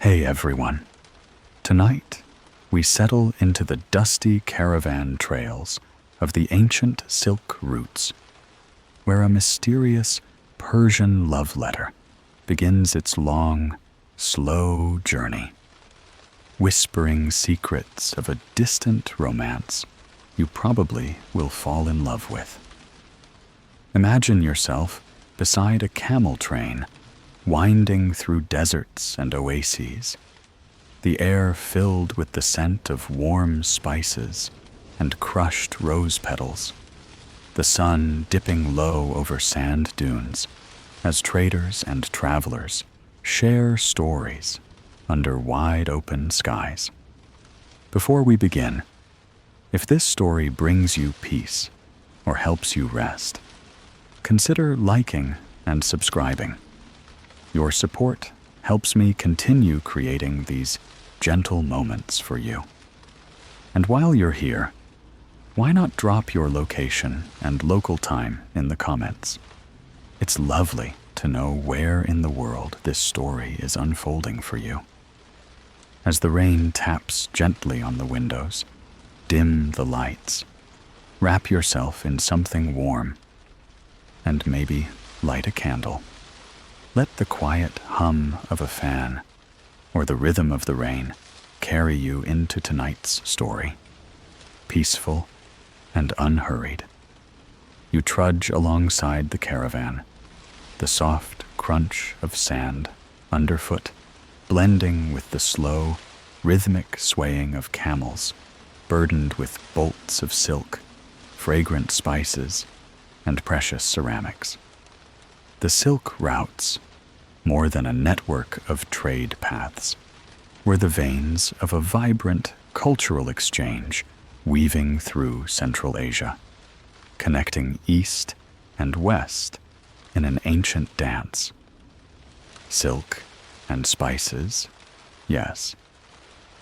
Hey everyone. Tonight, we settle into the dusty caravan trails of the ancient silk routes, where a mysterious Persian love letter begins its long, slow journey, whispering secrets of a distant romance you probably will fall in love with. Imagine yourself beside a camel train winding through deserts and oases, the air filled with the scent of warm spices and crushed rose petals, the sun dipping low over sand dunes as traders and travelers share stories under wide-open skies. Before we begin, if this story brings you peace or helps you rest, consider liking and subscribing. Your support helps me continue creating these gentle moments for you. And while you're here, why not drop your location and local time in the comments? It's lovely to know where in the world this story is unfolding for you. As the rain taps gently on the windows, dim the lights, wrap yourself in something warm, and maybe light a candle. Let the quiet hum of a fan or the rhythm of the rain carry you into tonight's story. Peaceful and unhurried, you trudge alongside the caravan, the soft crunch of sand underfoot blending with the slow, rhythmic swaying of camels burdened with bolts of silk, fragrant spices, and precious ceramics. The silk routes, more than a network of trade paths, were the veins of a vibrant cultural exchange weaving through Central Asia, connecting east and west in an ancient dance. Silk and spices, yes,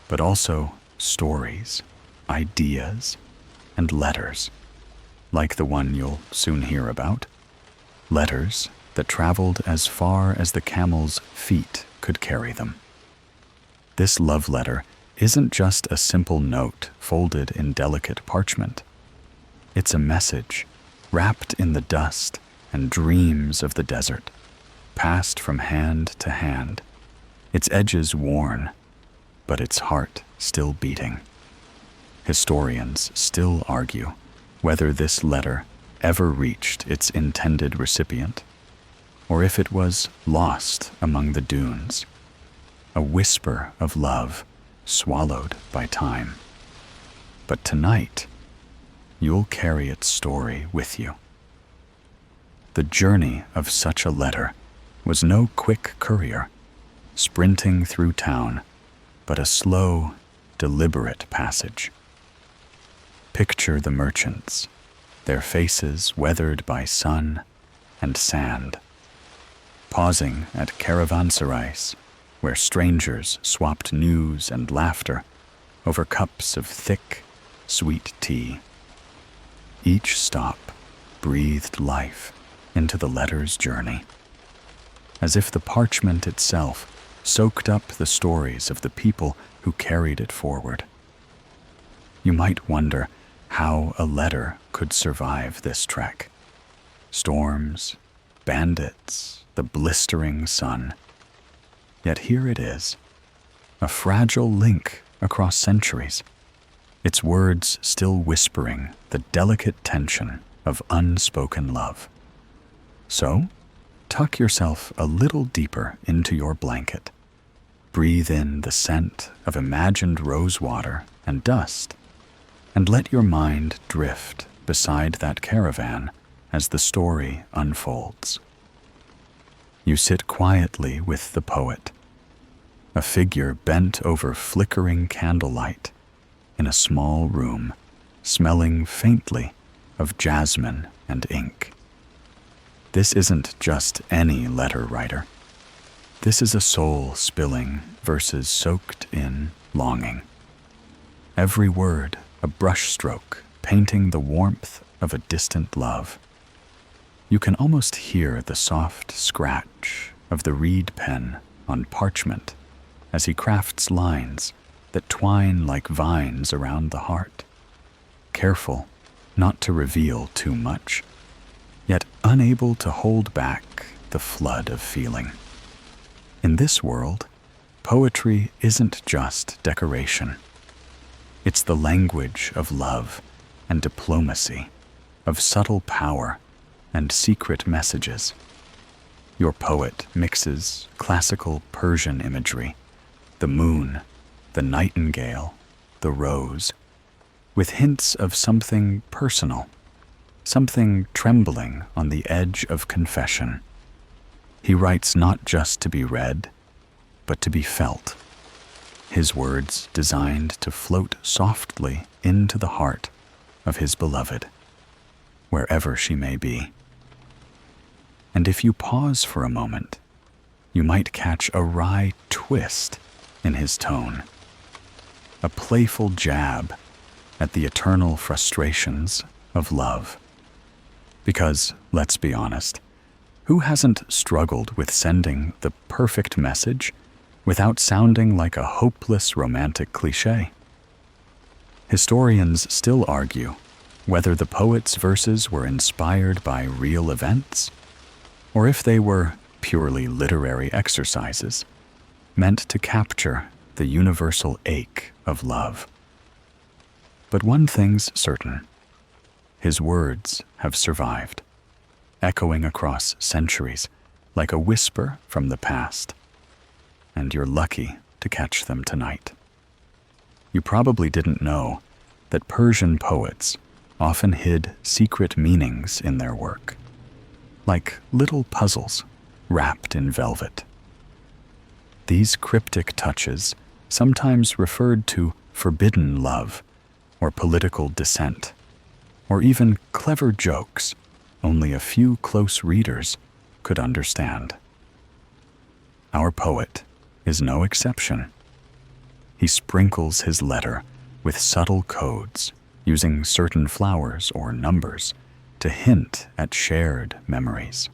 but also stories, ideas, and letters, like the one you'll soon hear about. Letters that traveled as far as the camel's feet could carry them. This love letter isn't just a simple note folded in delicate parchment. It's a message wrapped in the dust and dreams of the desert, passed from hand to hand, its edges worn, but its heart still beating. Historians still argue whether this letter ever reached its intended recipient, or if it was lost among the dunes, a whisper of love swallowed by time. But tonight, you'll carry its story with you. The journey of such a letter was no quick courier, sprinting through town, but a slow, deliberate passage. Picture the merchants, their faces weathered by sun and sand, pausing at caravanserais, where strangers swapped news and laughter over cups of thick, sweet tea. Each stop breathed life into the letter's journey, as if the parchment itself soaked up the stories of the people who carried it forward. You might wonder how a letter could survive this trek. Storms, bandits, the blistering sun. Yet here it is, a fragile link across centuries, its words still whispering the delicate tension of unspoken love. So, tuck yourself a little deeper into your blanket. Breathe in the scent of imagined rosewater and dust, and let your mind drift beside that caravan as the story unfolds. You sit quietly with the poet, a figure bent over flickering candlelight in a small room, smelling faintly of jasmine and ink. This isn't just any letter writer. This is a soul spilling verses soaked in longing. Every word a brushstroke painting the warmth of a distant love. You can almost hear the soft scratch of the reed pen on parchment as he crafts lines that twine like vines around the heart, careful not to reveal too much, yet unable to hold back the flood of feeling. In this world, poetry isn't just decoration. It's the language of love and diplomacy, of subtle power and secret messages. Your poet mixes classical Persian imagery, the moon, the nightingale, the rose, with hints of something personal, something trembling on the edge of confession. He writes not just to be read, but to be felt. His words designed to float softly into the heart of his beloved, wherever she may be. And if you pause for a moment, you might catch a wry twist in his tone, a playful jab at the eternal frustrations of love. Because, let's be honest, who hasn't struggled with sending the perfect message without sounding like a hopeless romantic cliché? Historians still argue whether the poet's verses were inspired by real events, or if they were purely literary exercises meant to capture the universal ache of love. But one thing's certain: his words have survived, echoing across centuries like a whisper from the past, and you're lucky to catch them tonight. You probably didn't know that Persian poets often hid secret meanings in their work, like little puzzles wrapped in velvet. These cryptic touches, sometimes referred to forbidden love, or political dissent, or even clever jokes only a few close readers could understand. Our poet is no exception. He sprinkles his letter with subtle codes, using certain flowers or numbers to hint at shared memories.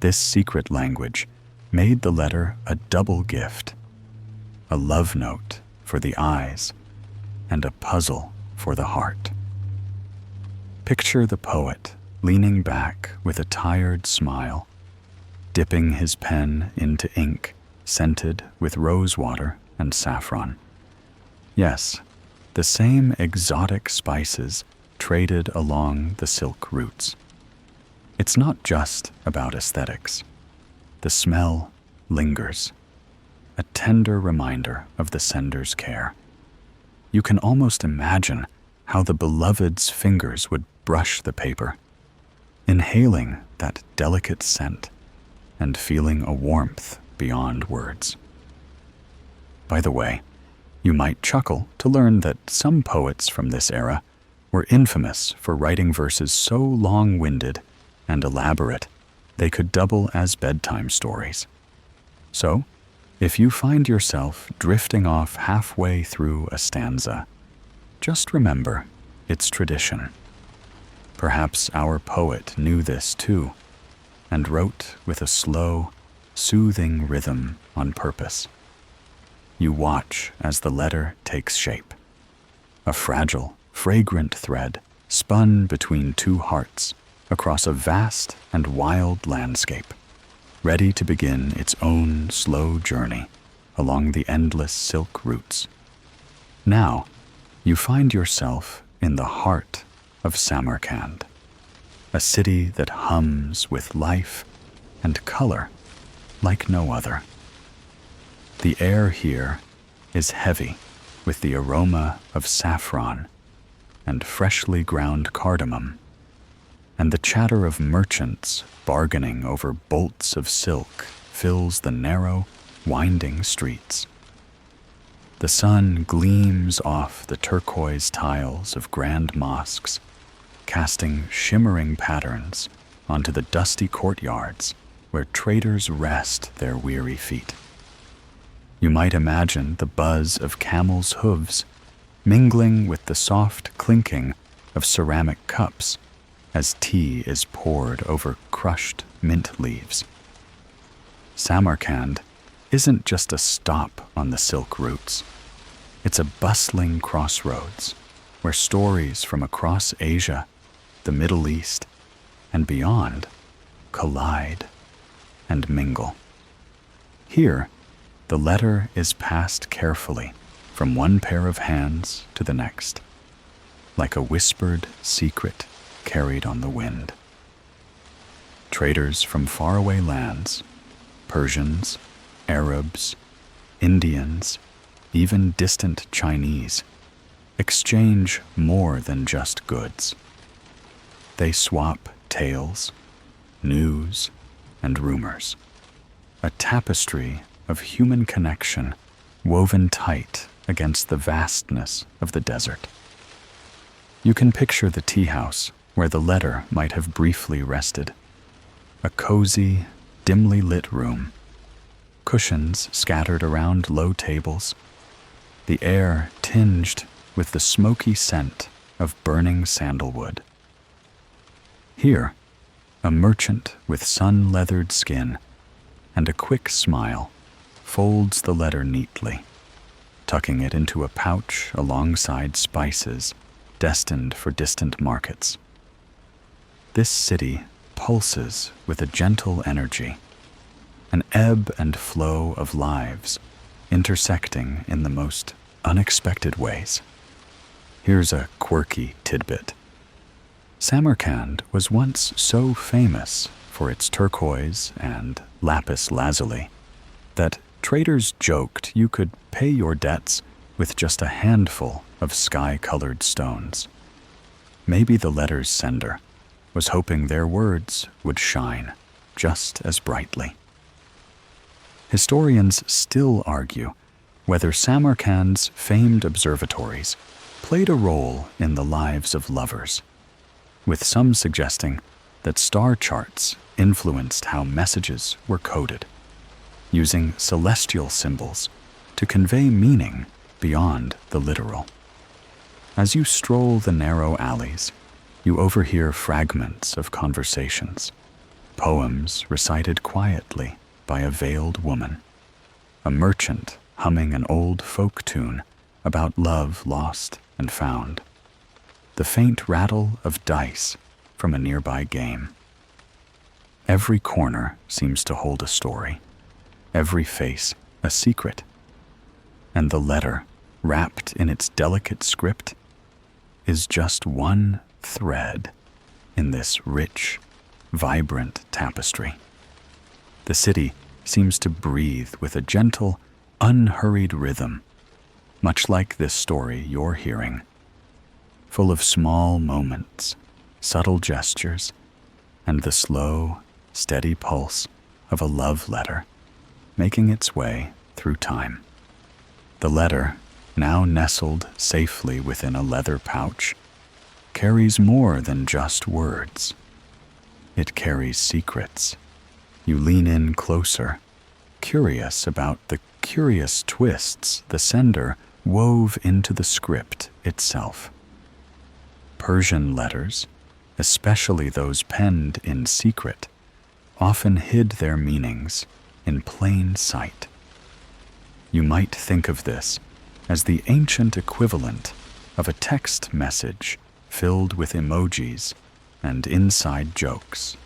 This secret language made the letter a double gift, a love note for the eyes and a puzzle for the heart. Picture the poet leaning back with a tired smile, dipping his pen into ink scented with rosewater and saffron. Yes, the same exotic spices traded along the silk routes. It's not just about aesthetics. The smell lingers, a tender reminder of the sender's care. You can almost imagine how the beloved's fingers would brush the paper, inhaling that delicate scent and feeling a warmth beyond words. By the way, you might chuckle to learn that some poets from this era were infamous for writing verses so long-winded and elaborate they could double as bedtime stories. So, if you find yourself drifting off halfway through a stanza, just remember its tradition. Perhaps our poet knew this too, and wrote with a slow, soothing rhythm on purpose. You watch as the letter takes shape, a fragile, fragrant thread spun between two hearts across a vast and wild landscape, ready to begin its own slow journey along the endless silk routes. Now, you find yourself in the heart of Samarkand, a city that hums with life and color like no other. The air here is heavy with the aroma of saffron and freshly ground cardamom, and the chatter of merchants bargaining over bolts of silk fills the narrow, winding streets. The sun gleams off the turquoise tiles of grand mosques, casting shimmering patterns onto the dusty courtyards where traders rest their weary feet. You might imagine the buzz of camels' hooves mingling with the soft clinking of ceramic cups as tea is poured over crushed mint leaves. Samarkand isn't just a stop on the silk routes. It's a bustling crossroads where stories from across Asia, the Middle East, and beyond collide and mingle. Here, the letter is passed carefully from one pair of hands to the next, like a whispered secret carried on the wind. Traders from faraway lands, Persians, Arabs, Indians, even distant Chinese, exchange more than just goods. They swap tales, news, and rumors, a tapestry of human connection woven tight against the vastness of the desert. You can picture the tea house where the letter might have briefly rested, a cozy, dimly lit room, cushions scattered around low tables, the air tinged with the smoky scent of burning sandalwood. Here, a merchant with sun-leathered skin and a quick smile folds the letter neatly, tucking it into a pouch alongside spices destined for distant markets. This city pulses with a gentle energy, an ebb and flow of lives intersecting in the most unexpected ways. Here's a quirky tidbit. Samarkand was once so famous for its turquoise and lapis lazuli that traders joked you could pay your debts with just a handful of sky-colored stones. Maybe the letter's sender was hoping their words would shine just as brightly. Historians still argue whether Samarkand's famed observatories played a role in the lives of lovers, with some suggesting that star charts influenced how messages were coded, using celestial symbols to convey meaning beyond the literal. As you stroll the narrow alleys, you overhear fragments of conversations, poems recited quietly by a veiled woman, a merchant humming an old folk tune about love lost and found, the faint rattle of dice from a nearby game. Every corner seems to hold a story, every face a secret, and the letter, wrapped in its delicate script, is just one thread in this rich, vibrant tapestry. The city seems to breathe with a gentle, unhurried rhythm, much like this story you're hearing, full of small moments, subtle gestures, and the slow, steady pulse of a love letter making its way through time. The letter, now nestled safely within a leather pouch, carries more than just words. It carries secrets. You lean in closer, curious about the curious twists the sender wove into the script itself. Persian letters, especially those penned in secret, often hid their meanings in plain sight. You might think of this as the ancient equivalent of a text message filled with emojis and inside jokes,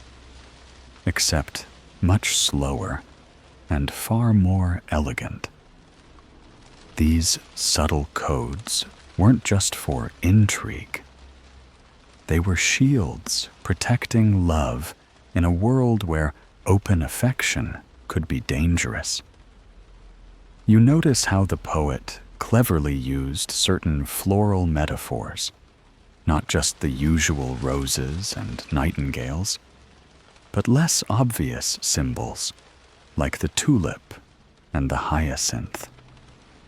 except much slower and far more elegant. These subtle codes weren't just for intrigue. They were shields protecting love in a world where open affection could be dangerous. You notice how the poet cleverly used certain floral metaphors, not just the usual roses and nightingales, but less obvious symbols like the tulip and the hyacinth,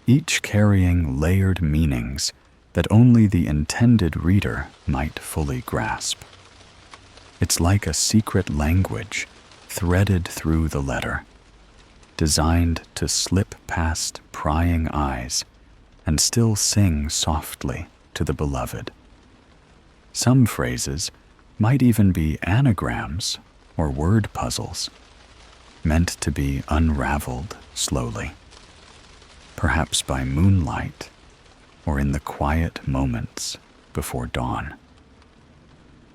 each carrying layered meanings that only the intended reader might fully grasp. It's like a secret language threaded through the letter, designed to slip past prying eyes and still sing softly to the beloved. Some phrases might even be anagrams or word puzzles, meant to be unraveled slowly, perhaps by moonlight or in the quiet moments before dawn.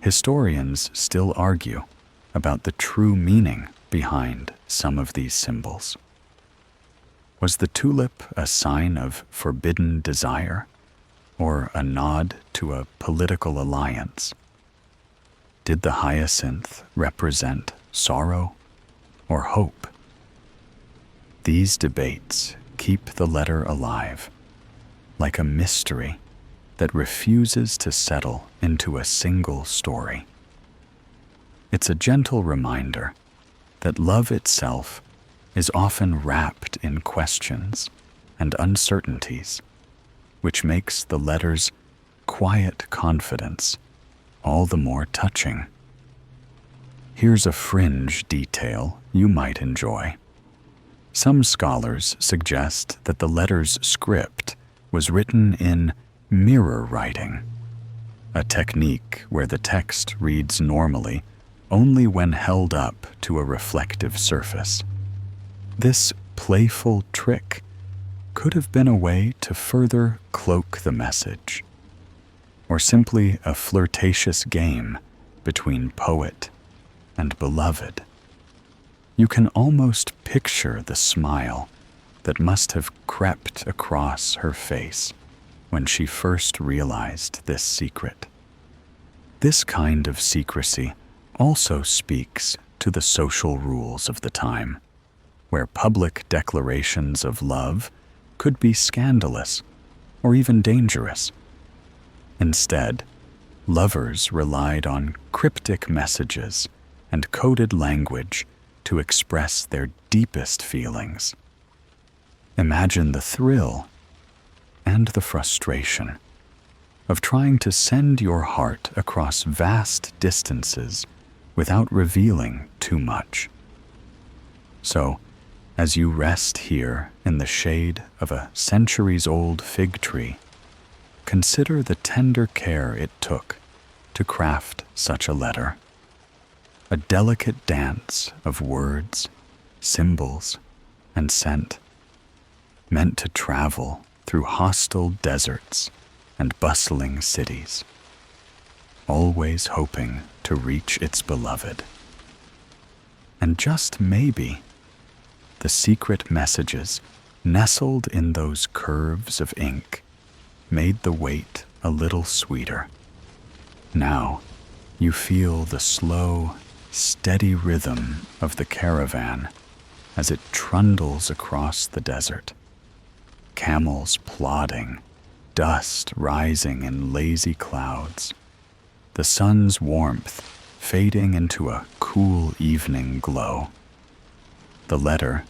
Historians still argue about the true meaning behind some of these symbols. Was the tulip a sign of forbidden desire or a nod to a political alliance? Did the hyacinth represent sorrow or hope? These debates keep the letter alive, like a mystery that refuses to settle into a single story. It's a gentle reminder that love itself is often wrapped in questions and uncertainties, which makes the letter's quiet confidence all the more touching. Here's a fringe detail you might enjoy. Some scholars suggest that the letter's script was written in mirror writing, a technique where the text reads normally only when held up to a reflective surface. This playful trick could have been a way to further cloak the message, or simply a flirtatious game between poet and beloved. You can almost picture the smile that must have crept across her face when she first realized this secret. This kind of secrecy also speaks to the social rules of the time, where public declarations of love could be scandalous or even dangerous. Instead, lovers relied on cryptic messages and coded language to express their deepest feelings. Imagine the thrill and the frustration of trying to send your heart across vast distances without revealing too much. So, as you rest here in the shade of a centuries-old fig tree, consider the tender care it took to craft such a letter. A delicate dance of words, symbols, and scent, meant to travel through hostile deserts and bustling cities, always hoping to reach its beloved. And just maybe, the secret messages nestled in those curves of ink made the wait a little sweeter. Now you feel the slow, steady rhythm of the caravan as it trundles across the desert. Camels plodding, dust rising in lazy clouds, the sun's warmth fading into a cool evening glow. The letter,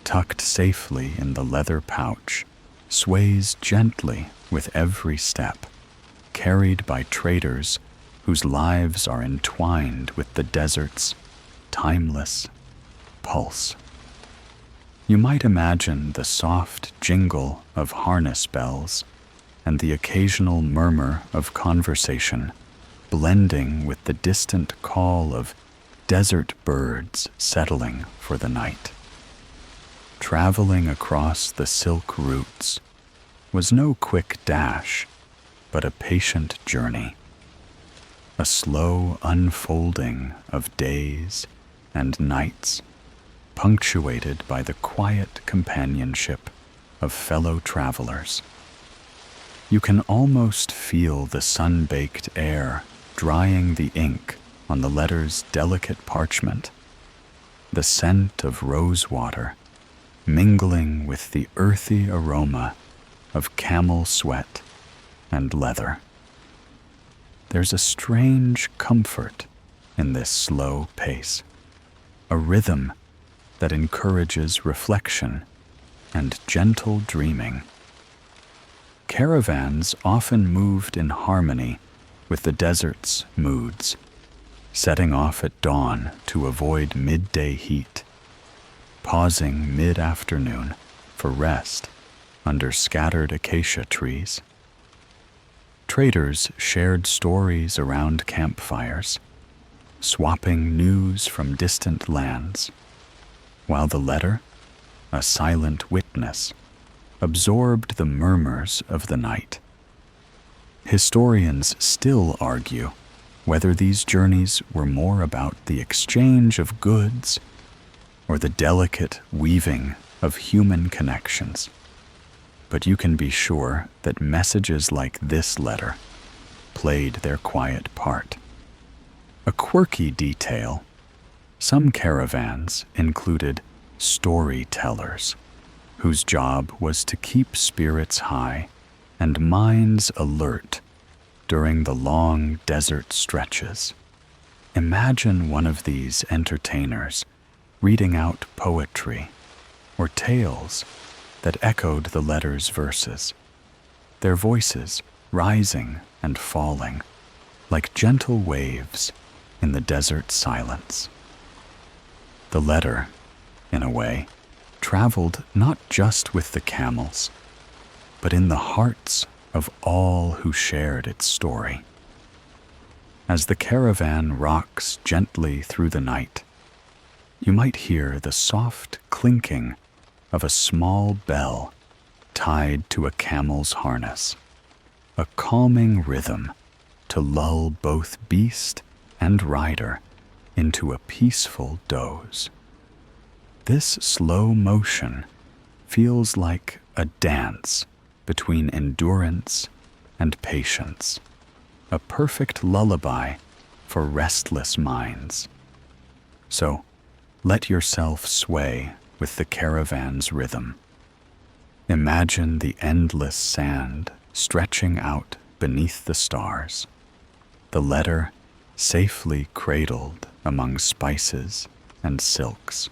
tucked safely in the leather pouch, sways gently with every step, carried by traders whose lives are entwined with the desert's timeless pulse. You might imagine the soft jingle of harness bells and the occasional murmur of conversation blending with the distant call of desert birds settling for the night. Traveling across the silk routes was no quick dash, but a patient journey, a slow unfolding of days and nights, punctuated by the quiet companionship of fellow travelers. You can almost feel the sun-baked air drying the ink on the letter's delicate parchment, the scent of rosewater mingling with the earthy aroma of camel sweat and leather. There's a strange comfort in this slow pace, a rhythm that encourages reflection and gentle dreaming. Caravans often moved in harmony with the desert's moods, setting off at dawn to avoid midday heat, pausing mid-afternoon for rest under scattered acacia trees. Traders shared stories around campfires, swapping news from distant lands. while the letter, a silent witness, absorbed the murmurs of the night. Historians still argue whether these journeys were more about the exchange of goods or the delicate weaving of human connections. But you can be sure that messages like this letter played their quiet part. A quirky detail: some caravans included storytellers, whose job was to keep spirits high and minds alert during the long desert stretches. Imagine one of these entertainers reading out poetry or tales that echoed the letter's verses, their voices rising and falling like gentle waves in the desert silence. The letter, in a way, traveled not just with the camels, but in the hearts of all who shared its story. As the caravan rocks gently through the night, you might hear the soft clinking of a small bell tied to a camel's harness, a calming rhythm to lull both beast and rider into a peaceful doze. This slow motion feels like a dance between endurance and patience, a perfect lullaby for restless minds. So, let yourself sway with the caravan's rhythm. Imagine the endless sand stretching out beneath the stars, the letter safely cradled among spices and silks,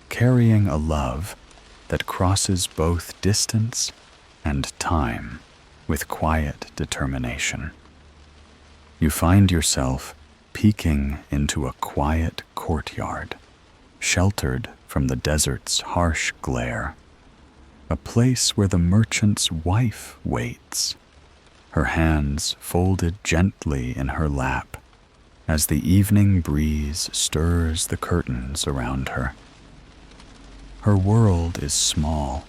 carrying a love that crosses both distance and time with quiet determination. You find yourself peeking into a quiet courtyard, sheltered from the desert's harsh glare, a place where the merchant's wife waits, her hands folded gently in her lap as the evening breeze stirs the curtains around her. Her world is small,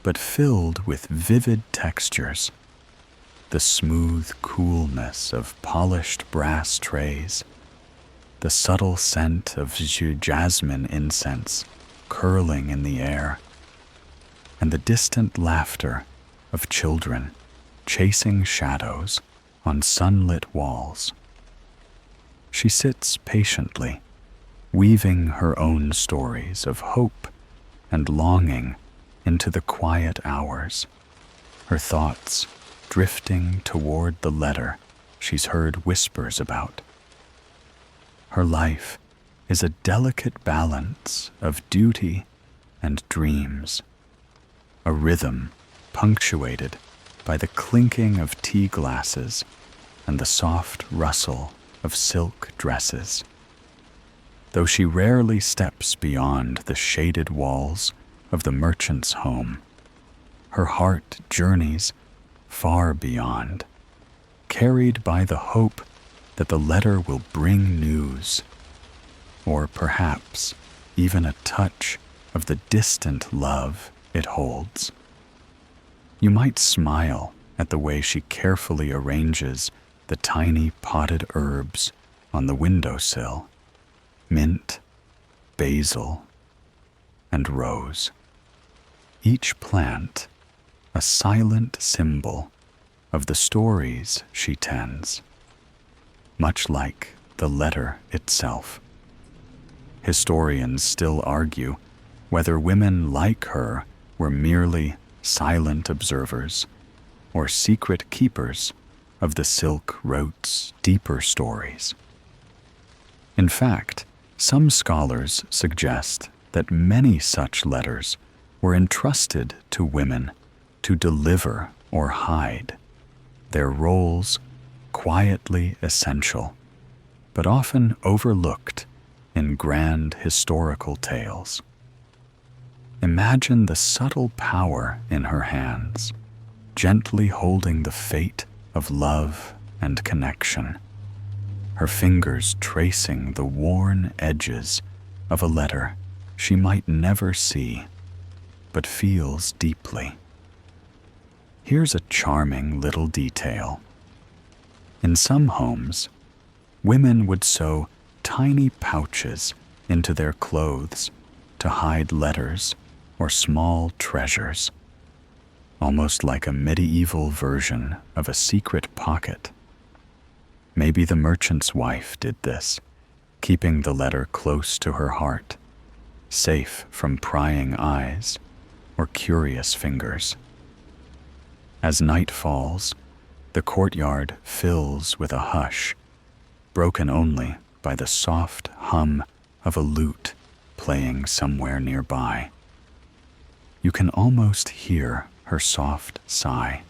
but filled with vivid textures: the smooth coolness of polished brass trays, the subtle scent of jasmine incense curling in the air, and the distant laughter of children chasing shadows on sunlit walls. She sits patiently, weaving her own stories of hope and longing into the quiet hours, her thoughts drifting toward the letter she's heard whispers about. Her life is a delicate balance of duty and dreams, a rhythm punctuated by the clinking of tea glasses and the soft rustle of silk dresses. Though she rarely steps beyond the shaded walls of the merchant's home, her heart journeys far beyond, carried by the hope that the letter will bring news, or perhaps even a touch of the distant love it holds. You might smile at the way she carefully arranges the tiny potted herbs on the windowsill: mint, basil, and rose. Each plant a silent symbol of the stories she tends, much like the letter itself. Historians still argue whether women like her were merely silent observers or secret keepers of the silk route's deeper stories. In fact, some scholars suggest that many such letters were entrusted to women to deliver or hide, their roles quietly essential, but often overlooked in grand historical tales. Imagine the subtle power in her hands, gently holding the fate of love and connection, her fingers tracing the worn edges of a letter she might never see, but feels deeply. Here's a charming little detail. In some homes, women would sew tiny pouches into their clothes to hide letters or small treasures, almost like a medieval version of a secret pocket. Maybe the merchant's wife did this, keeping the letter close to her heart, safe from prying eyes or curious fingers. As night falls, the courtyard fills with a hush, broken only by the soft hum of a lute playing somewhere nearby. You can almost hear her soft sigh,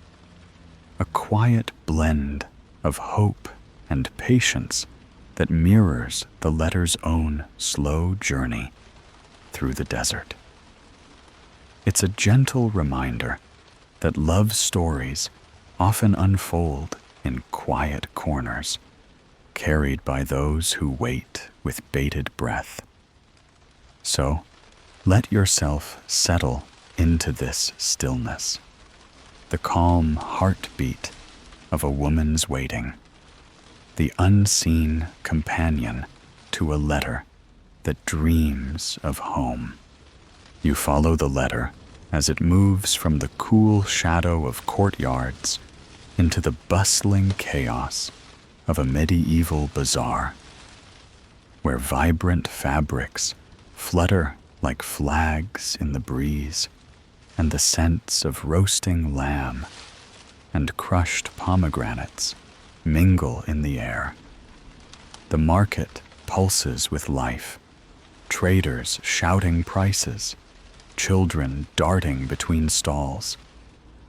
a quiet blend of hope and patience that mirrors the letter's own slow journey through the desert. It's a gentle reminder that love stories often unfold in quiet corners, carried by those who wait with bated breath. So, let yourself settle into this stillness, the calm heartbeat of a woman's waiting, the unseen companion to a letter that dreams of home. You follow the letter as it moves from the cool shadow of courtyards into the bustling chaos of a medieval bazaar, where vibrant fabrics flutter like flags in the breeze, and the scents of roasting lamb and crushed pomegranates mingle in the air. The market pulses with life, traders shouting prices, children darting between stalls,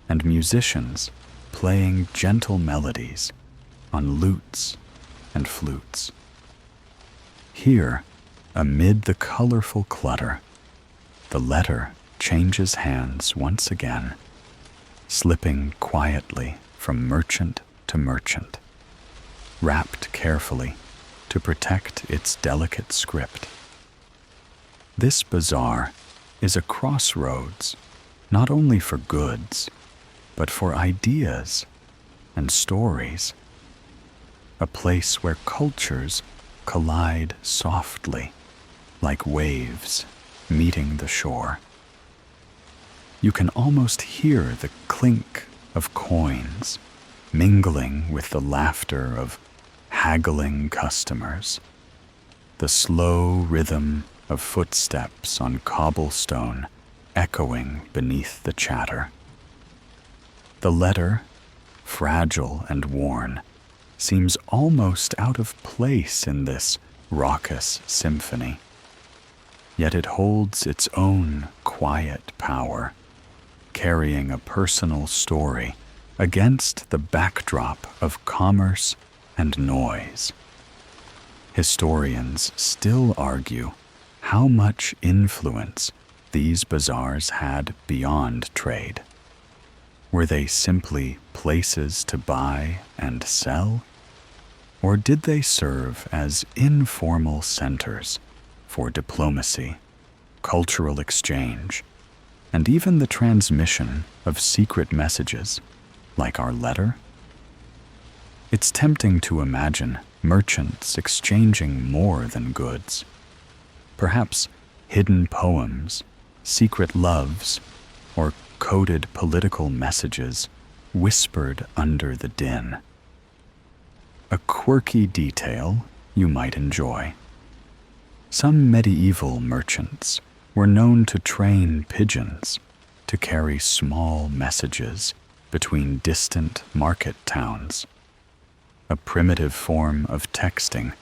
and musicians playing gentle melodies on lutes and flutes. Here, amid the colorful clutter, the letter changes hands once again, slipping quietly from merchant to merchant, wrapped carefully to protect its delicate script. This bazaar is a crossroads, not only for goods, but for ideas and stories, a place where cultures collide softly, like waves meeting the shore. You can almost hear the clink of coins mingling with the laughter of haggling customers, the slow rhythm of footsteps on cobblestone echoing beneath the chatter. The letter, fragile and worn, seems almost out of place in this raucous symphony. Yet it holds its own quiet power, carrying a personal story against the backdrop of commerce and noise. Historians still argue how much influence these bazaars had beyond trade. Were they simply places to buy and sell? Or did they serve as informal centers for diplomacy, cultural exchange, and even the transmission of secret messages, like our letter? It's tempting to imagine merchants exchanging more than goods. Perhaps hidden poems, secret loves, or coded political messages whispered under the din. A quirky detail you might enjoy. Some medieval merchants were known to train pigeons to carry small messages between distant market towns, a primitive form of texting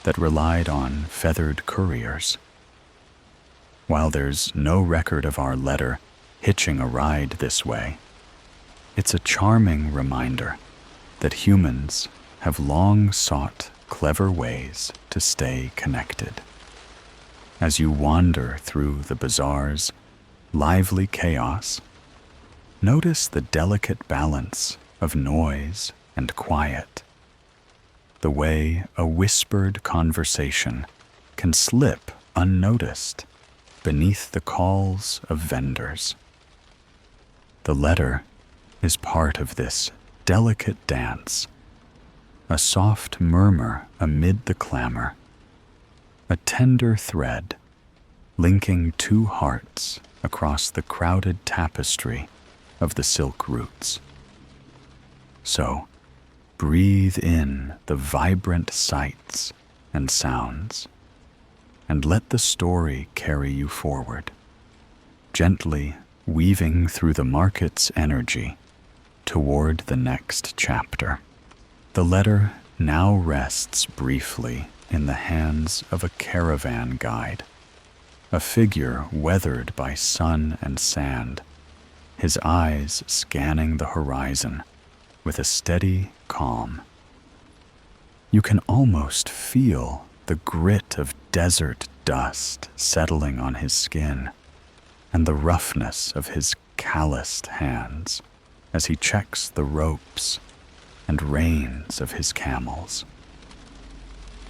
that relied on feathered couriers. While there's no record of our letter hitching a ride this way, it's a charming reminder that humans have long sought clever ways to stay connected. As you wander through the bazaar's lively chaos, notice the delicate balance of noise and quiet, the way a whispered conversation can slip unnoticed beneath the calls of vendors. The letter is part of this delicate dance, a soft murmur amid the clamor, a tender thread linking two hearts across the crowded tapestry of the silk roots. So, breathe in the vibrant sights and sounds, and let the story carry you forward, gently weaving through the market's energy toward the next chapter. The letter now rests briefly in the hands of a caravan guide, a figure weathered by sun and sand, his eyes scanning the horizon with a steady calm. You can almost feel the grit of desert dust settling on his skin and the roughness of his calloused hands as he checks the ropes and reins of his camels.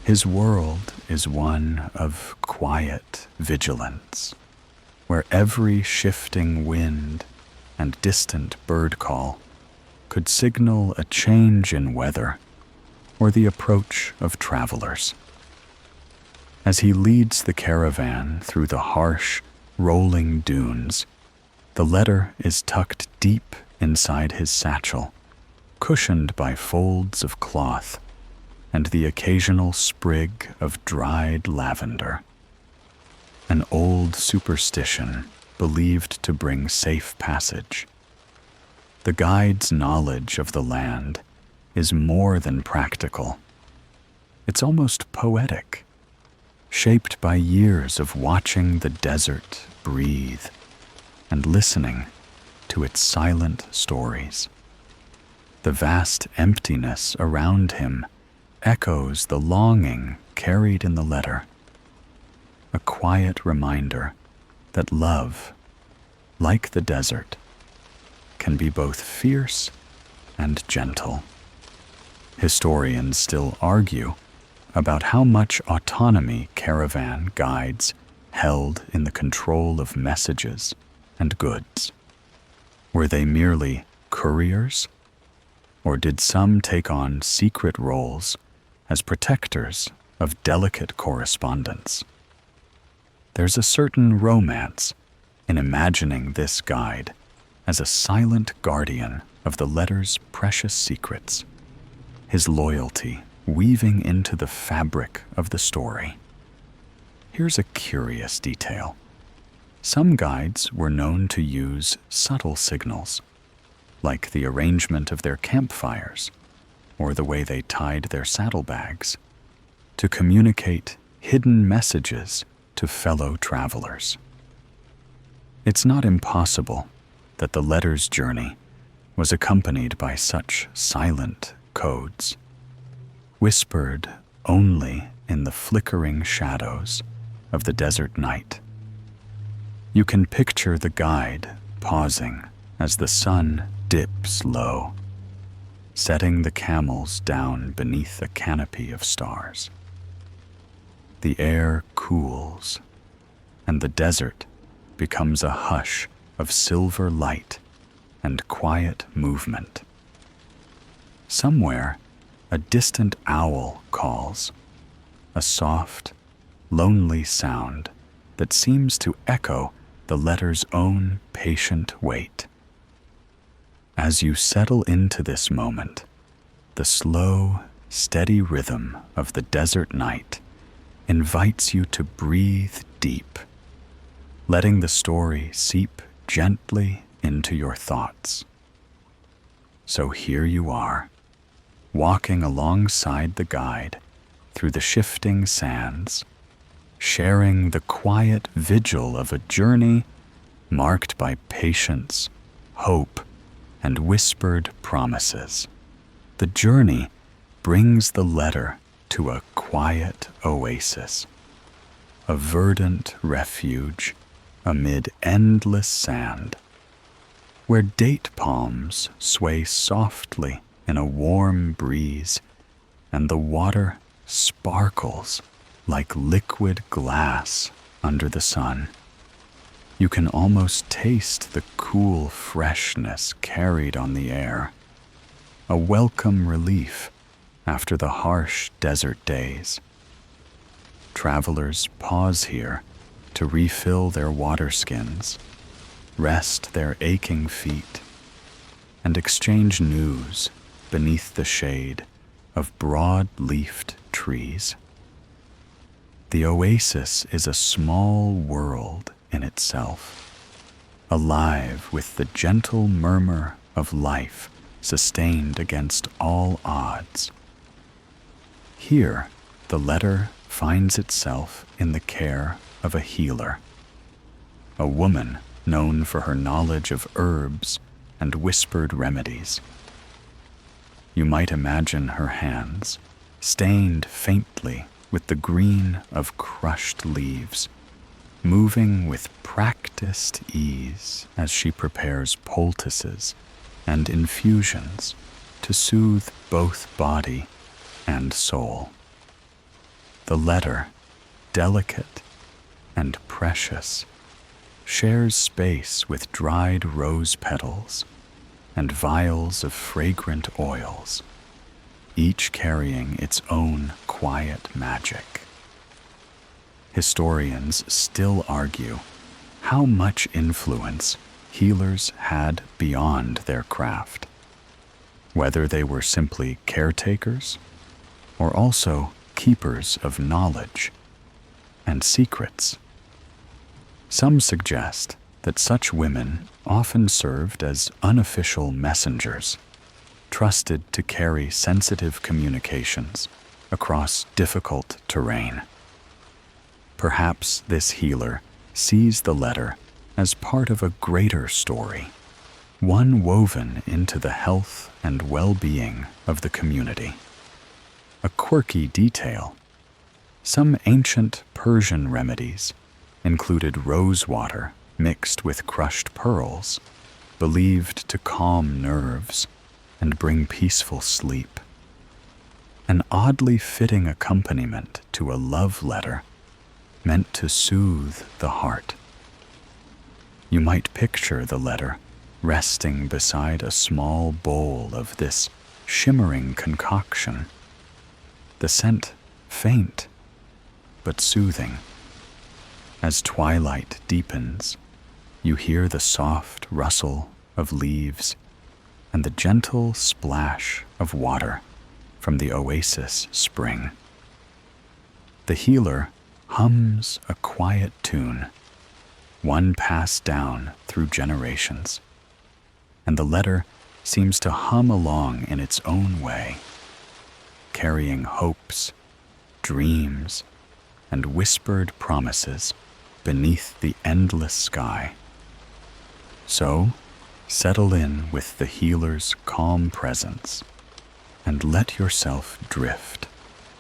His world is one of quiet vigilance, where every shifting wind and distant bird call could signal a change in weather or the approach of travelers. As he leads the caravan through the harsh, rolling dunes, the letter is tucked deep inside his satchel, cushioned by folds of cloth and the occasional sprig of dried lavender. An old superstition believed to bring safe passage. The guide's knowledge of the land is more than practical. It's almost poetic, shaped by years of watching the desert breathe and listening to its silent stories. The vast emptiness around him echoes the longing carried in the letter, a quiet reminder that love, like the desert, can be both fierce and gentle. Historians still argue about how much autonomy caravan guides held in the control of messages and goods. Were they merely couriers, or did some take on secret roles as protectors of delicate correspondence? There's a certain romance in imagining this guide as a silent guardian of the letter's precious secrets, his loyalty weaving into the fabric of the story. Here's a curious detail. Some guides were known to use subtle signals, like the arrangement of their campfires or the way they tied their saddlebags, to communicate hidden messages to fellow travelers. It's not impossible that the letter's journey was accompanied by such silent codes, whispered only in the flickering shadows of the desert night. You can picture the guide pausing as the sun dips low, setting the camels down beneath a canopy of stars. The air cools, and the desert becomes a hush of silver light and quiet movement. Somewhere, a distant owl calls, a soft, lonely sound that seems to echo the letter's own patient wait. As you settle into this moment, the slow, steady rhythm of the desert night invites you to breathe deep, letting the story seep gently into your thoughts. So here you are, walking alongside the guide through the shifting sands, sharing the quiet vigil of a journey marked by patience, hope, and whispered promises. The journey brings the letter to a quiet oasis, a verdant refuge amid endless sand, where date palms sway softly in a warm breeze and the water sparkles like liquid glass under the sun. You can almost taste the cool freshness carried on the air, a welcome relief after the harsh desert days. Travelers pause here to refill their water skins, rest their aching feet, and exchange news beneath the shade of broad-leafed trees. The oasis is a small world in itself, alive with the gentle murmur of life sustained against all odds. Here, the letter finds itself in the care of a healer, a woman known for her knowledge of herbs and whispered remedies. You might imagine her hands, stained faintly with the green of crushed leaves, moving with practiced ease as she prepares poultices and infusions to soothe both body and soul. The letter, delicate and precious, shares space with dried rose petals and vials of fragrant oils, each carrying its own quiet magic. Historians still argue how much influence healers had beyond their craft, whether they were simply caretakers or also keepers of knowledge and secrets. Some suggest that such women often served as unofficial messengers, trusted to carry sensitive communications across difficult terrain. Perhaps this healer sees the letter as part of a greater story, one woven into the health and well-being of the community. A quirky detail: some ancient Persian remedies included rose water mixed with crushed pearls, believed to calm nerves and bring peaceful sleep. An oddly fitting accompaniment to a love letter meant to soothe the heart. You might picture the letter resting beside a small bowl of this shimmering concoction, the scent faint but soothing. As twilight deepens, you hear the soft rustle of leaves and the gentle splash of water from the oasis spring. The healer hums a quiet tune, one passed down through generations, and the letter seems to hum along in its own way, carrying hopes, dreams, and whispered promises beneath the endless sky. So, settle in with the healer's calm presence and let yourself drift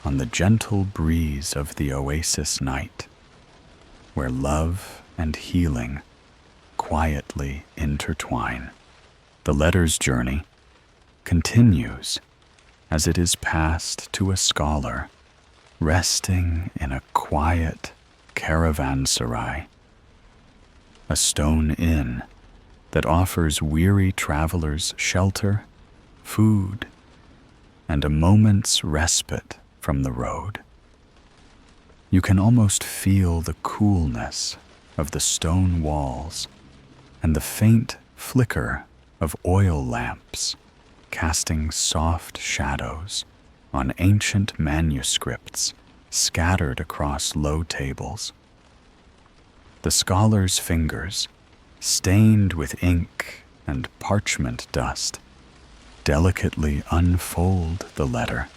on the gentle breeze of the oasis night, where love and healing quietly intertwine. The letter's journey continues as it is passed to a scholar resting in a quiet caravanserai, a stone inn that offers weary travelers shelter, food, and a moment's respite from the road. You can almost feel the coolness of the stone walls and the faint flicker of oil lamps casting soft shadows on ancient manuscripts scattered across low tables. The scholar's fingers, stained with ink and parchment dust, delicately unfold the letter,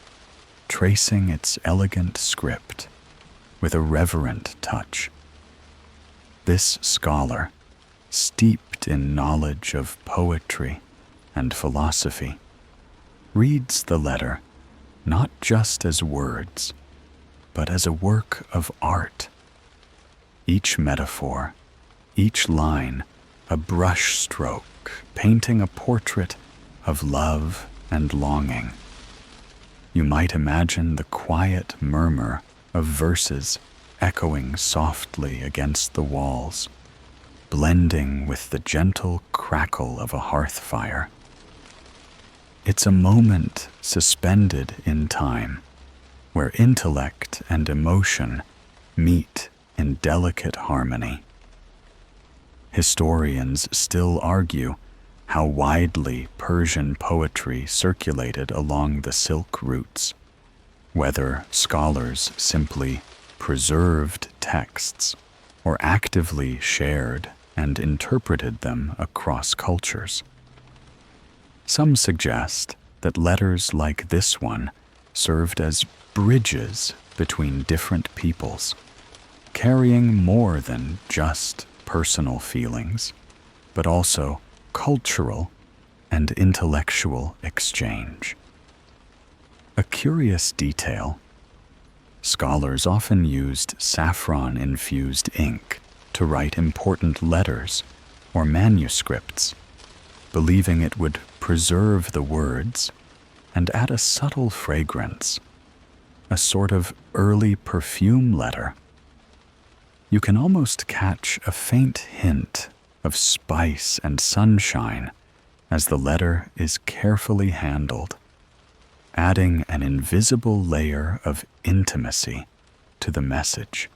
tracing its elegant script with a reverent touch. This scholar, steeped in knowledge of poetry and philosophy, reads the letter not just as words, but as a work of art. Each metaphor, each line, a brush stroke painting a portrait of love and longing. You might imagine the quiet murmur of verses echoing softly against the walls, blending with the gentle crackle of a hearth fire. It's a moment suspended in time, where intellect and emotion meet in delicate harmony. Historians still argue how widely Persian poetry circulated along the silk routes, whether scholars simply preserved texts or actively shared and interpreted them across cultures. Some suggest that letters like this one served as bridges between different peoples, carrying more than just personal feelings, but also cultural and intellectual exchange. A curious detail: scholars often used saffron-infused ink to write important letters or manuscripts, believing it would preserve the words and add a subtle fragrance, a sort of early perfume letter. You can almost catch a faint hint of spice and sunshine as the letter is carefully handled, adding an invisible layer of intimacy to the message.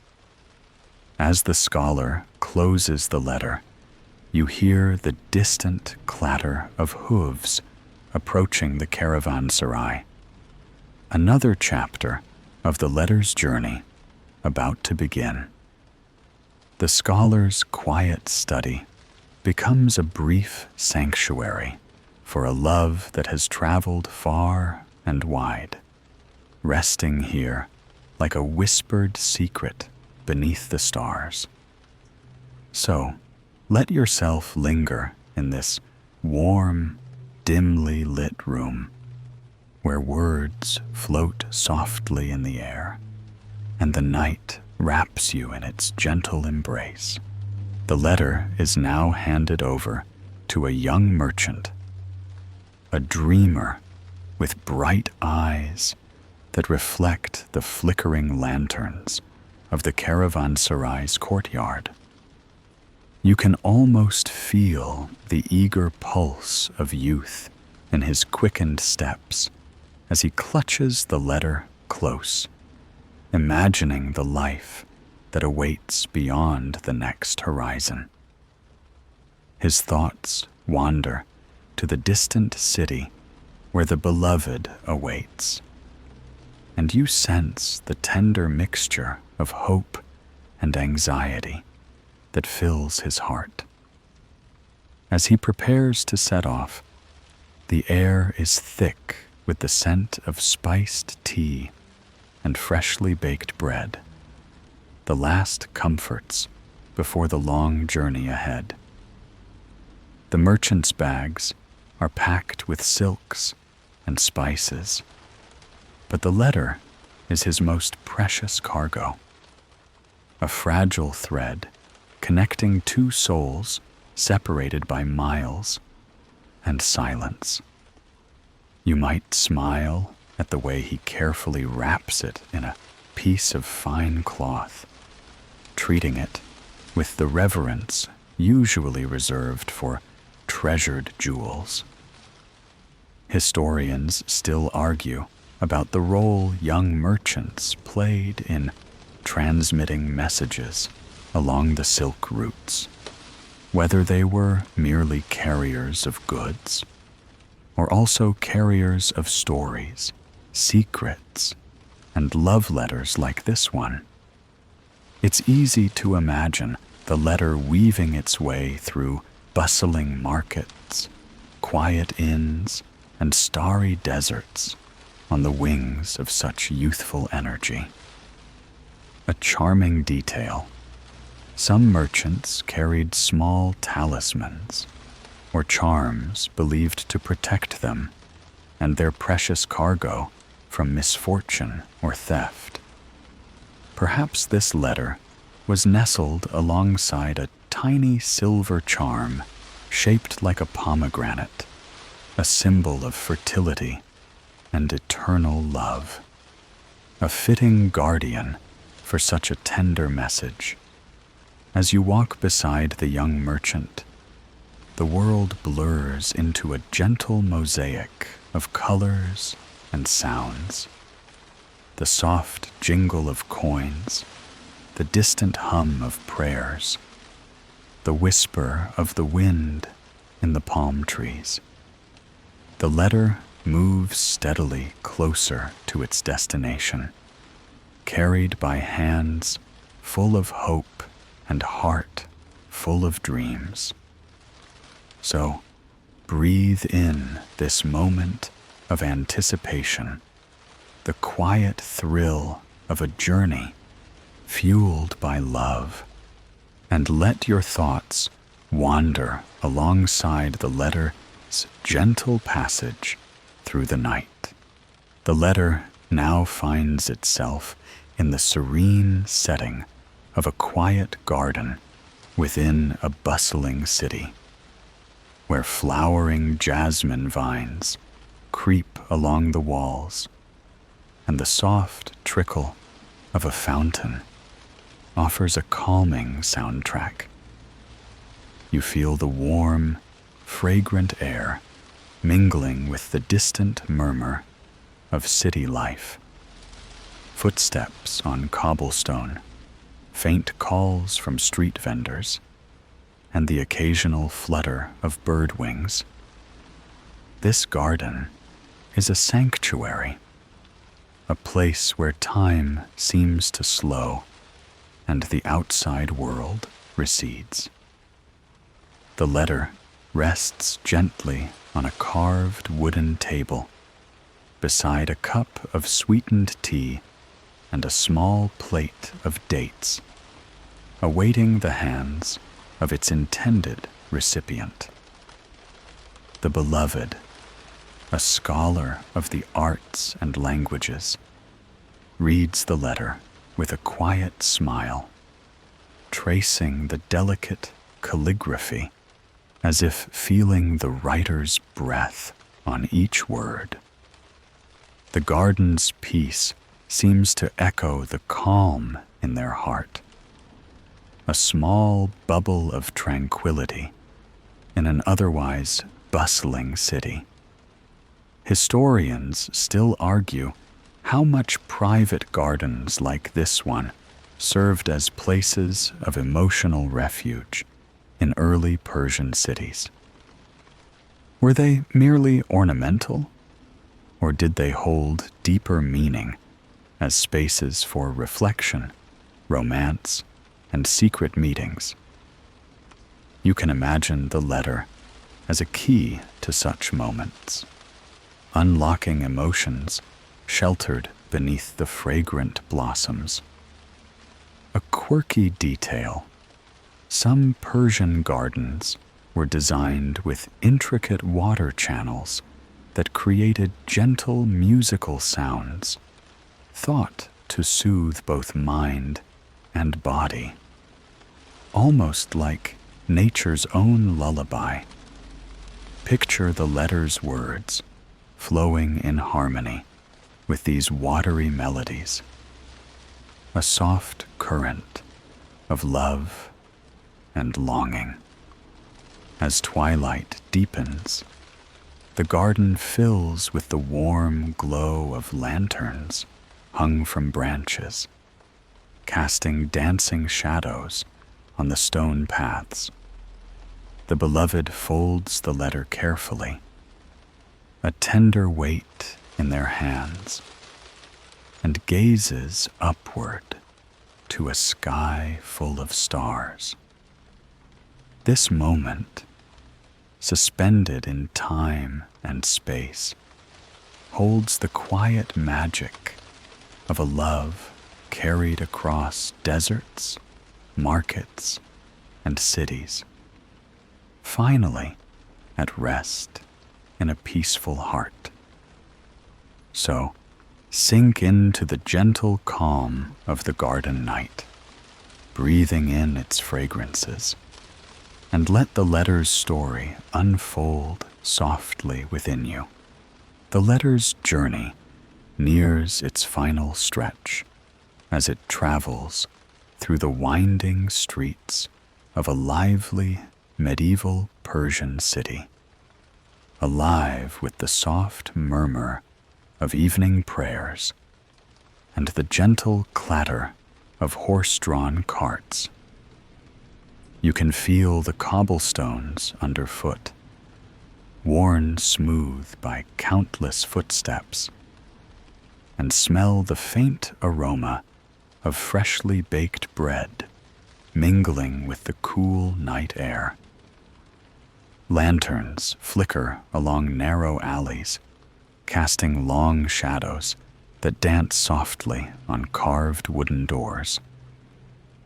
As the scholar closes the letter, you hear the distant clatter of hooves approaching the caravanserai, another chapter of the letter's journey about to begin. The scholar's quiet study becomes a brief sanctuary for a love that has traveled far and wide, resting here like a whispered secret beneath the stars. So, let yourself linger in this warm, dimly lit room, where words float softly in the air, and the night wraps you in its gentle embrace. The letter is now handed over to a young merchant, a dreamer with bright eyes that reflect the flickering lanterns of the caravanserai's courtyard. You can almost feel the eager pulse of youth in his quickened steps as he clutches the letter close, imagining the life that awaits beyond the next horizon. His thoughts wander to the distant city where the beloved awaits, and you sense the tender mixture of hope and anxiety that fills his heart. As he prepares to set off, the air is thick with the scent of spiced tea and freshly baked bread, the last comforts before the long journey ahead. The merchant's bags are packed with silks and spices, but the letter is his most precious cargo, a fragile thread connecting two souls separated by miles and silence. You might smile at the way he carefully wraps it in a piece of fine cloth, treating it with the reverence usually reserved for treasured jewels. Historians still argue about the role young merchants played in transmitting messages along the silk routes, whether they were merely carriers of goods or also carriers of stories, secrets, and love letters like this one. It's easy to imagine the letter weaving its way through bustling markets, quiet inns, and starry deserts on the wings of such youthful energy. A charming detail: some merchants carried small talismans or charms believed to protect them and their precious cargo from misfortune or theft. Perhaps this letter was nestled alongside a tiny silver charm shaped like a pomegranate, a symbol of fertility and eternal love, a fitting guardian for such a tender message. As you walk beside the young merchant, the world blurs into a gentle mosaic of colors and sounds. The soft jingle of coins, the distant hum of prayers, the whisper of the wind in the palm trees. The letter moves steadily closer to its destination, carried by hands full of hope and heart full of dreams. So, breathe in this moment of anticipation, the quiet thrill of a journey fueled by love, and let your thoughts wander alongside the letter's gentle passage through the night. The letter now finds itself in the serene setting of a quiet garden within a bustling city, where flowering jasmine vines creep along the walls, and the soft trickle of a fountain offers a calming soundtrack. You feel the warm, fragrant air mingling with the distant murmur of city life. Footsteps on cobblestone, faint calls from street vendors, and the occasional flutter of bird wings. This garden is a sanctuary, a place where time seems to slow and the outside world recedes. The letter rests gently on a carved wooden table beside a cup of sweetened tea and a small plate of dates, awaiting the hands of its intended recipient. The beloved, a scholar of the arts and languages, reads the letter with a quiet smile, tracing the delicate calligraphy as if feeling the writer's breath on each word. The garden's peace seems to echo the calm in their heart, a small bubble of tranquility in an otherwise bustling city. Historians still argue how much private gardens like this one served as places of emotional refuge in early Persian cities. Were they merely ornamental, or did they hold deeper meaning as spaces for reflection, romance, and secret meetings? You can imagine the letter as a key to such moments, unlocking emotions sheltered beneath the fragrant blossoms. A quirky detail: some Persian gardens were designed with intricate water channels that created gentle musical sounds, thought to soothe both mind and body, almost like nature's own lullaby. Picture the letter's words flowing in harmony with these watery melodies, a soft current of love and longing. As twilight deepens, the garden fills with the warm glow of lanterns hung from branches, casting dancing shadows on the stone paths. The beloved folds the letter carefully, a tender weight in their hands, and gazes upward to a sky full of stars. This moment, suspended in time and space, holds the quiet magic of a love carried across deserts, markets, and cities, finally at rest in a peaceful heart. So, sink into the gentle calm of the garden night, breathing in its fragrances, and let the letter's story unfold softly within you. The letter's journey nears its final stretch as it travels through the winding streets of a lively medieval Persian city, alive with the soft murmur of evening prayers and the gentle clatter of horse-drawn carts. You can feel the cobblestones underfoot, worn smooth by countless footsteps, and smell the faint aroma of freshly baked bread mingling with the cool night air. Lanterns flicker along narrow alleys, casting long shadows that dance softly on carved wooden doors.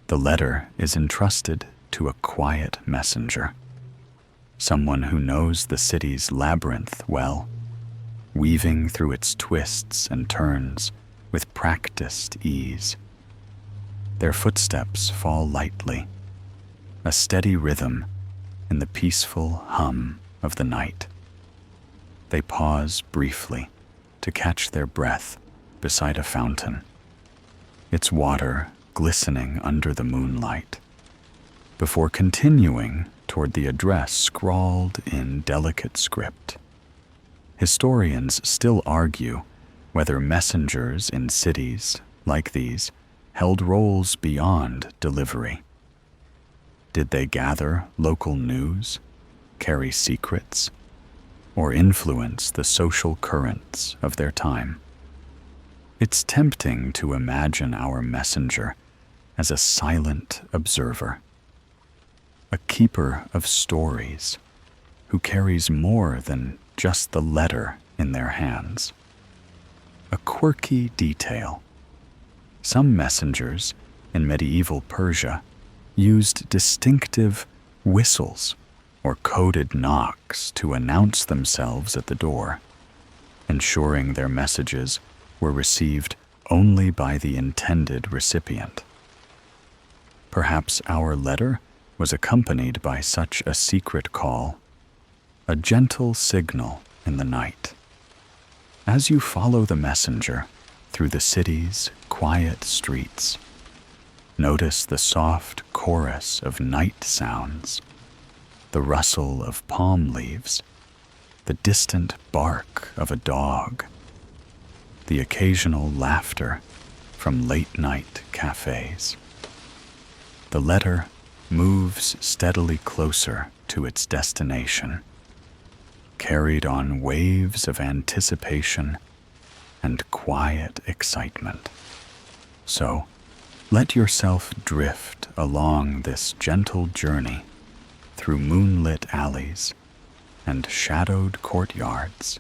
The letter is entrusted to a quiet messenger, someone who knows the city's labyrinth well, weaving through its twists and turns with practiced ease. Their footsteps fall lightly, a steady rhythm in the peaceful hum of the night. They pause briefly to catch their breath beside a fountain, its water glistening under the moonlight, before continuing toward the address scrawled in delicate script. Historians still argue whether messengers in cities like these held roles beyond delivery. Did they gather local news, carry secrets, or influence the social currents of their time? It's tempting to imagine our messenger as a silent observer, a keeper of stories who carries more than just the letter in their hands. A quirky detail. Some messengers in medieval Persia used distinctive whistles or coded knocks to announce themselves at the door, ensuring their messages were received only by the intended recipient. Perhaps our letter was accompanied by such a secret call, a gentle signal in the night. As you follow the messenger through the city's quiet streets, notice the soft chorus of night sounds, the rustle of palm leaves, the distant bark of a dog, the occasional laughter from late-night cafes. The letter moves steadily closer to its destination, carried on waves of anticipation and quiet excitement. So, let yourself drift along this gentle journey through moonlit alleys and shadowed courtyards,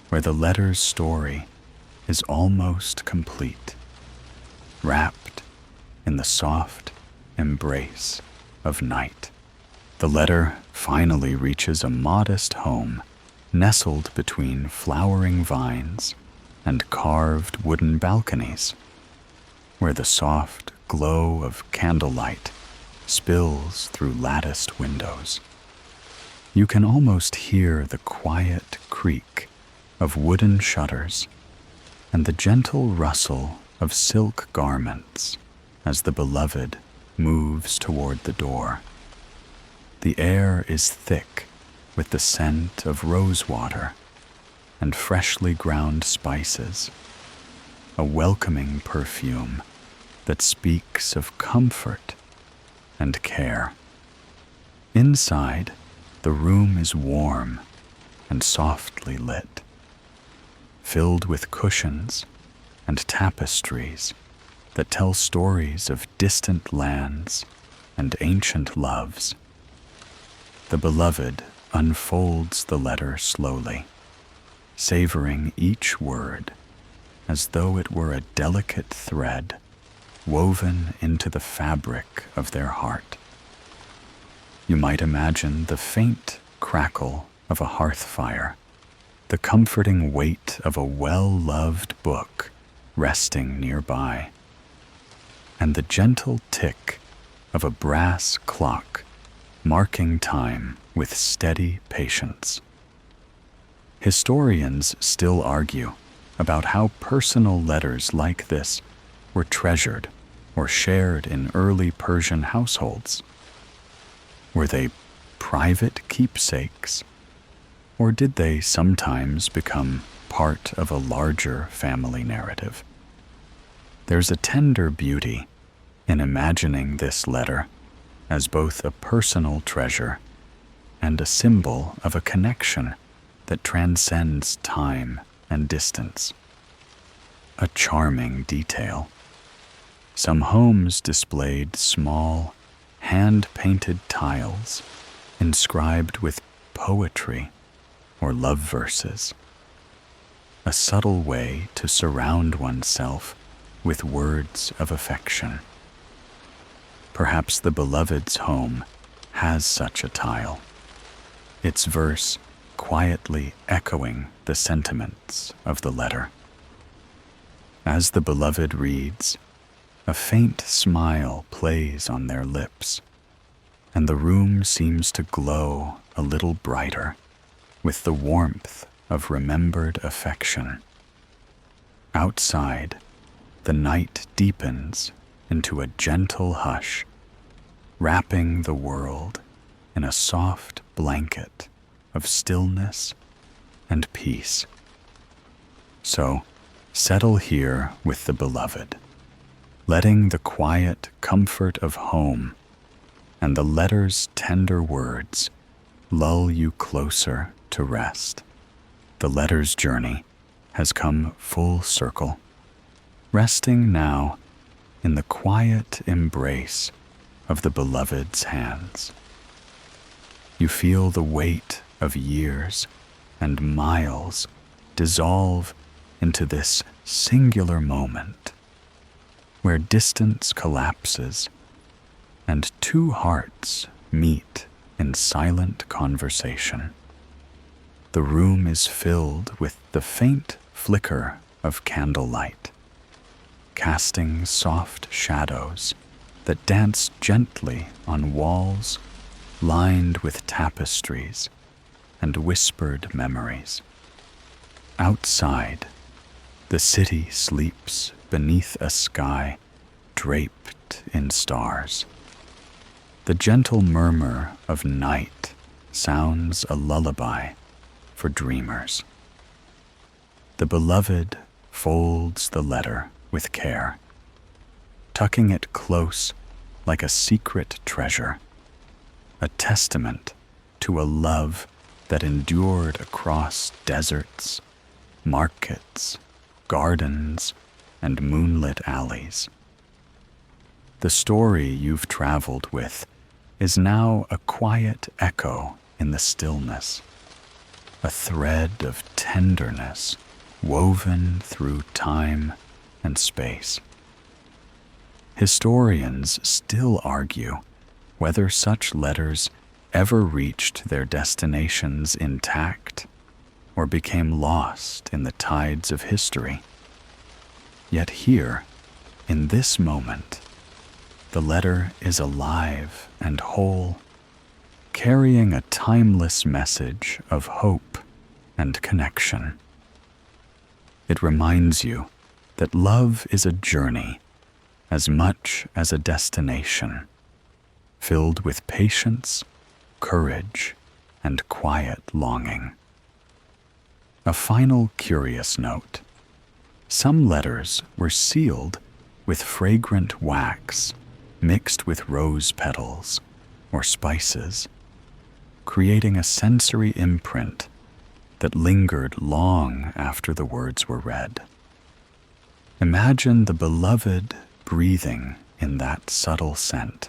where the letter's story is almost complete, wrapped in the soft embrace of night. The letter finally reaches a modest home nestled between flowering vines and carved wooden balconies, where the soft glow of candlelight spills through latticed windows. You can almost hear the quiet creak of wooden shutters and the gentle rustle of silk garments as the beloved moves toward the door. The air is thick with the scent of rosewater and freshly ground spices, a welcoming perfume that speaks of comfort and care. Inside, the room is warm and softly lit, filled with cushions and tapestries that tell stories of distant lands and ancient loves. The beloved unfolds the letter slowly, savoring each word as though it were a delicate thread woven into the fabric of their heart. You might imagine the faint crackle of a hearth fire, the comforting weight of a well-loved book resting nearby, and the gentle tick of a brass clock marking time with steady patience. Historians still argue about how personal letters like this were treasured or shared in early Persian households? Were they private keepsakes, or did they sometimes become part of a larger family narrative? There's a tender beauty in imagining this letter as both a personal treasure and a symbol of a connection that transcends time and distance. A charming detail. Some homes displayed small, hand-painted tiles inscribed with poetry or love verses. A subtle way to surround oneself with words of affection. Perhaps the beloved's home has such a tile, its verse quietly echoing the sentiments of the letter. As the beloved reads, a faint smile plays on their lips, and the room seems to glow a little brighter with the warmth of remembered affection. Outside, the night deepens into a gentle hush, wrapping the world in a soft blanket of stillness and peace. So, settle here with the beloved, letting the quiet comfort of home and the letter's tender words lull you closer to rest. The letter's journey has come full circle, resting now in the quiet embrace of the beloved's hands. You feel the weight of years and miles dissolve into this singular moment where distance collapses and two hearts meet in silent conversation. The room is filled with the faint flicker of candlelight, casting soft shadows that dance gently on walls lined with tapestries and whispered memories. Outside, the city sleeps beneath a sky draped in stars. The gentle murmur of night sounds a lullaby for dreamers. The beloved folds the letter with care, tucking it close like a secret treasure, a testament to a love that endured across deserts, markets, gardens, and moonlit alleys. The story you've traveled with is now a quiet echo in the stillness, a thread of tenderness woven through time and space. Historians still argue whether such letters ever reached their destinations intact or became lost in the tides of history. Yet here, in this moment, the letter is alive and whole, carrying a timeless message of hope and connection. It reminds you that love is a journey as much as a destination, filled with patience, courage, and quiet longing. A final curious note. Some letters were sealed with fragrant wax mixed with rose petals or spices, creating a sensory imprint that lingered long after the words were read. Imagine the beloved breathing in that subtle scent,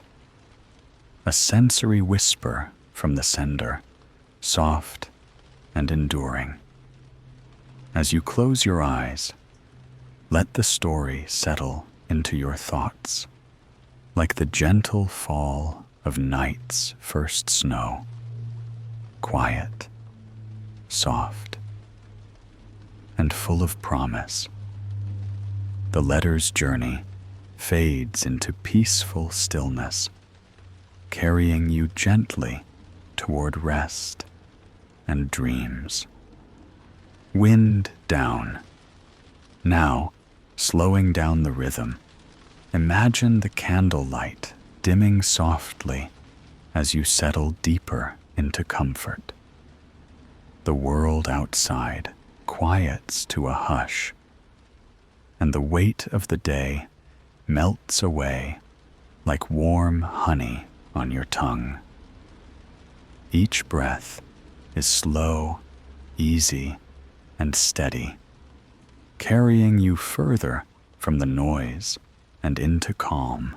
a sensory whisper from the sender, soft and enduring. As you close your eyes, let the story settle into your thoughts, like the gentle fall of night's first snow, quiet, soft, and full of promise. The letter's journey fades into peaceful stillness, carrying you gently toward rest and dreams. Wind down, now slowing down the rhythm Imagine the candlelight dimming softly as you settle deeper into comfort. The world outside quiets to a hush, and the weight of the day melts away like warm honey on your tongue. Each breath is slow, easy, and steady, carrying you further from the noise and into calm.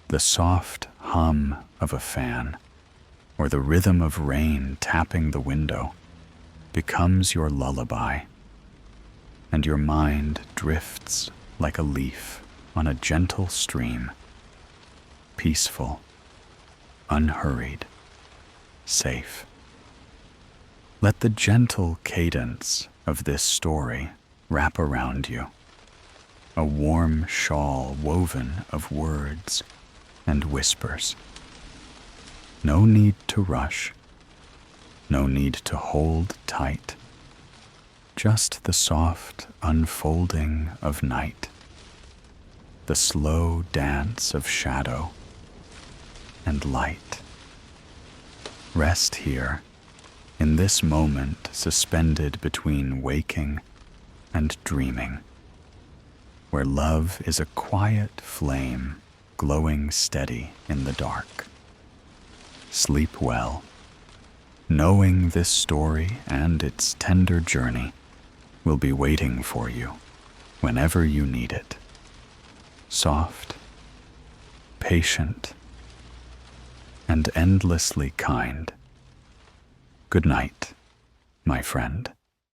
The soft hum of a fan or the rhythm of rain tapping the window becomes your lullaby, and your mind drifts like a leaf on a gentle stream, peaceful, unhurried, safe. Let the gentle cadence of this story wrap around you, a warm shawl woven of words and whispers. No need to rush, no need to hold tight, just the soft unfolding of night, the slow dance of shadow and light. Rest here, in this moment suspended between waking and dreaming, where love is a quiet flame glowing steady in the dark. Sleep well, knowing this story and its tender journey will be waiting for you whenever you need it. Soft, patient, and endlessly kind. Good night, my friend.